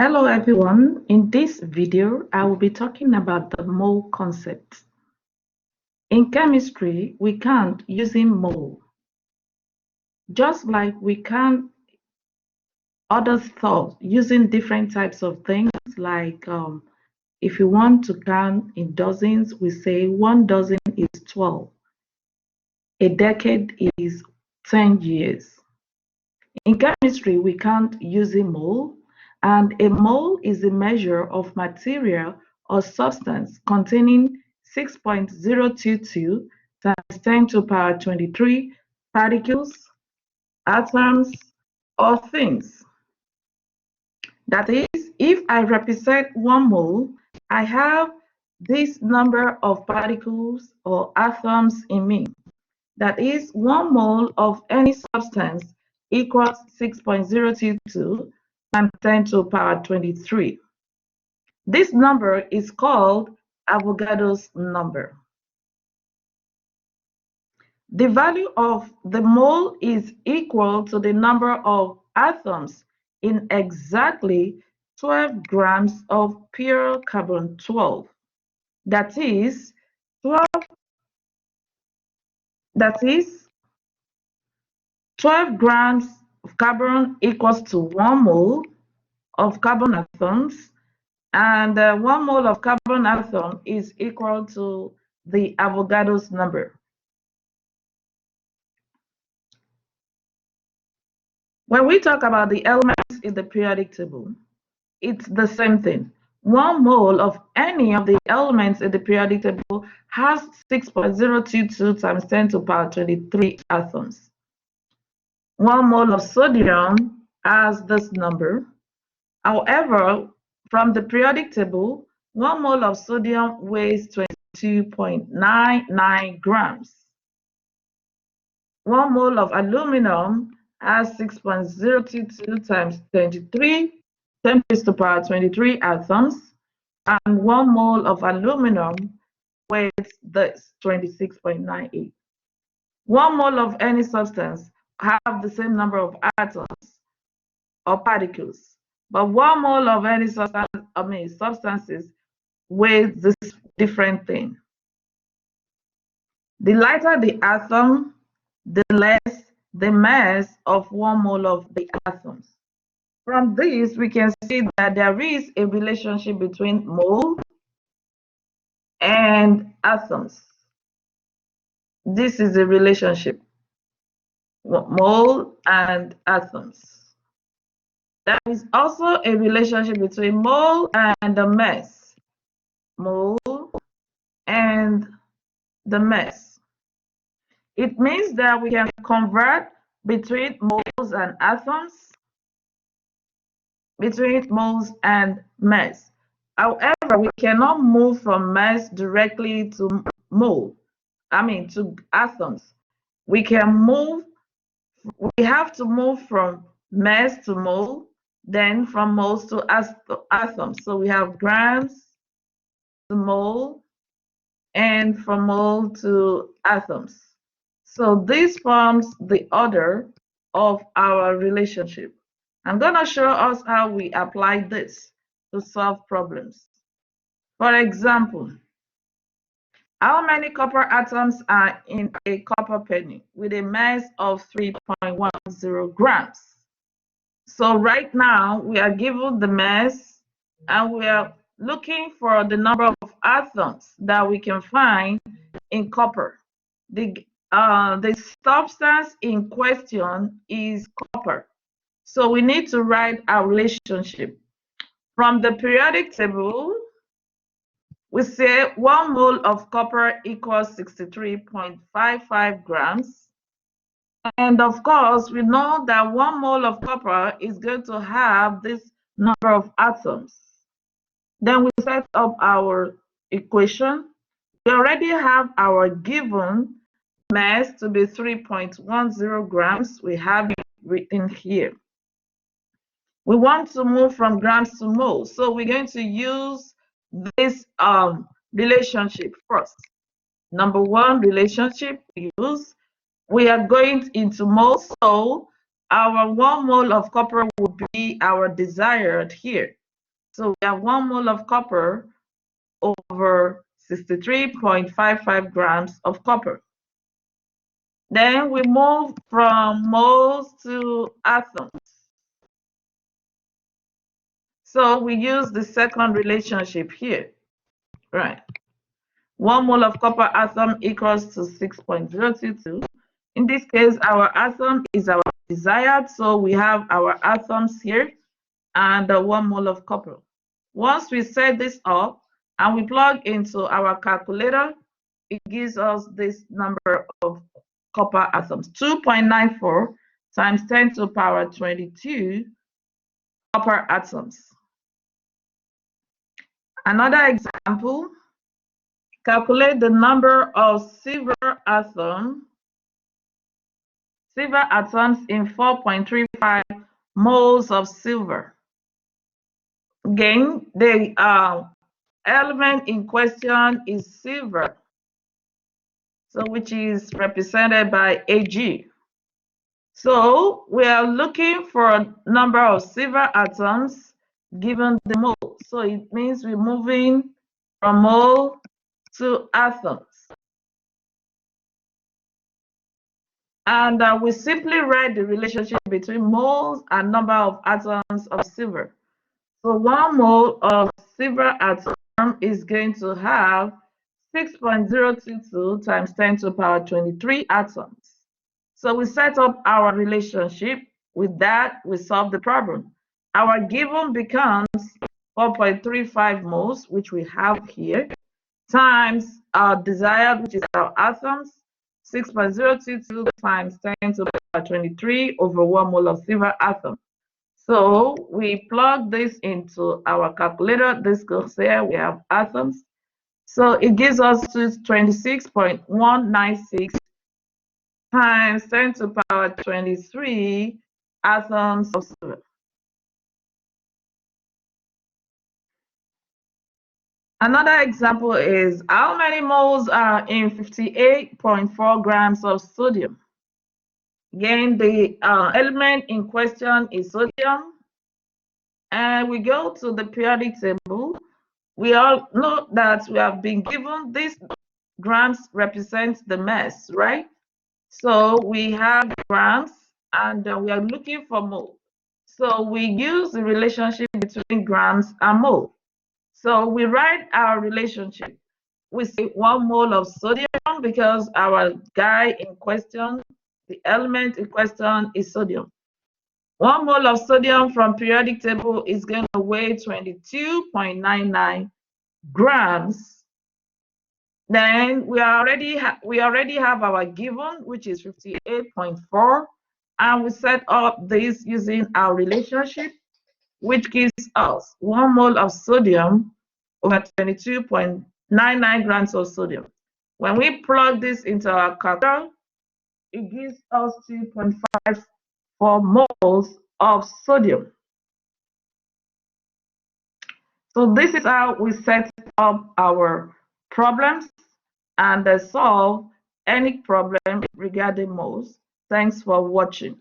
Hello everyone, in this video I will be talking about the mole concept. In chemistry, we count using mole, just like we count other stuff using different types of things like if you want to count in dozens, we say 1 dozen is 12. A decade is 10 years. In chemistry, we count using mole, and a mole is a measure of material or substance containing 6.022 times 10 to the power 23 particles, atoms, or things. That is, if I represent 1 mole, I have this number of particles or atoms in me. That is, 1 mole of any substance equals 6.022 times 10 to the power 23. This number is called Avogadro's number. The value of the mole is equal to the number of atoms in exactly 12 grams of pure carbon-12. That is 12 grams of carbon equals to 1 mole of carbon atoms, and 1 mole of carbon atom is equal to the Avogadro's number. When we talk about the elements in the periodic table, it's the same thing. 1 mole of any of the elements in the periodic table has 6.022 times 10 to the power 23 atoms. 1 mole of sodium has this number. However, from the periodic table, 1 mole of sodium weighs 22.99 grams. 1 mole of aluminum has 6.022 times 23, 10 to the power 23 atoms, and 1 mole of aluminum weighs this 26.98. 1 mole of any substance have the same number of atoms or particles, but 1 mole of any substances weighs this different thing. The lighter the atom, the less the mass of 1 mole of the atoms. From this, we can see that there is a relationship between mole and atoms. This is a relationship, mole and atoms. There is also a relationship between mole and the mass, mole and the mass. It means that we can convert between moles and atoms, between moles and mass. However, we cannot move from mass directly to to atoms. We have to move from mass to mole, then from moles to atoms. So we have grams to mole and from mole to atoms. So this forms the order of our relationship. I'm going to show us how we apply this to solve problems. For example, how many copper atoms are in a copper penny with a mass of 3.10 grams? So right now we are given the mass and we are looking for the number of atoms that we can find in copper. The substance in question is copper. So we need to write our relationship. From the periodic table, we say 1 mole of copper equals 63.55 grams. And of course, we know that 1 mole of copper is going to have this number of atoms. Then we set up our equation. We already have our given mass to be 3.10 grams. We have it written here. We want to move from grams to moles, so we're going to use this relationship first. Number one relationship we are going into moles, so our 1 mole of copper will be our desired here. So we have 1 mole of copper over 63.55 grams of copper. Then we move from moles to atoms. So we use the second relationship here, right? 1 mole of copper atom equals to 6.022. In this case, our atom is our desired, so we have our atoms here and 1 mole of copper. Once we set this up and we plug into our calculator, it gives us this number of copper atoms, 2.94 times 10 to the power 22 copper atoms. Another example, calculate the number of silver atoms in 4.35 moles of silver. Again, the element in question is silver, so which is represented by Ag. So we are looking for a number of silver atoms given the mole. So it means we're moving from mole to atoms. And we simply write the relationship between moles and number of atoms of silver. So 1 mole of silver atom is going to have 6.022 times 10 to the power 23 atoms. So we set up our relationship. With that, we solve the problem. Our given becomes 4.35 moles, which we have here, times our desired, which is our atoms, 6.022 times 10 to the power 23 over 1 mole of silver atom. So we plug this into our calculator. This goes here, we have atoms. So it gives us 26.196 times 10 to the power 23 atoms of silver. Another example is how many moles are in 58.4 grams of sodium? Again, the element in question is sodium. And we go to the periodic table. We all know that we have been given these grams represent the mass, right? So we have grams and we are looking for mole. So we use the relationship between grams and mole. So we write our relationship. We say 1 mole of sodium because our guy in question, the element in question is sodium. 1 mole of sodium from periodic table is going to weigh 22.99 grams. Then we already have our given, which is 58.4, and we set up this using our relationship, which gives us 1 mole of sodium over 22.99 grams of sodium. When we plug this into our calculator, it gives us 2.54 moles of sodium. So this is how we set up our problems and solve any problem regarding moles. Thanks for watching.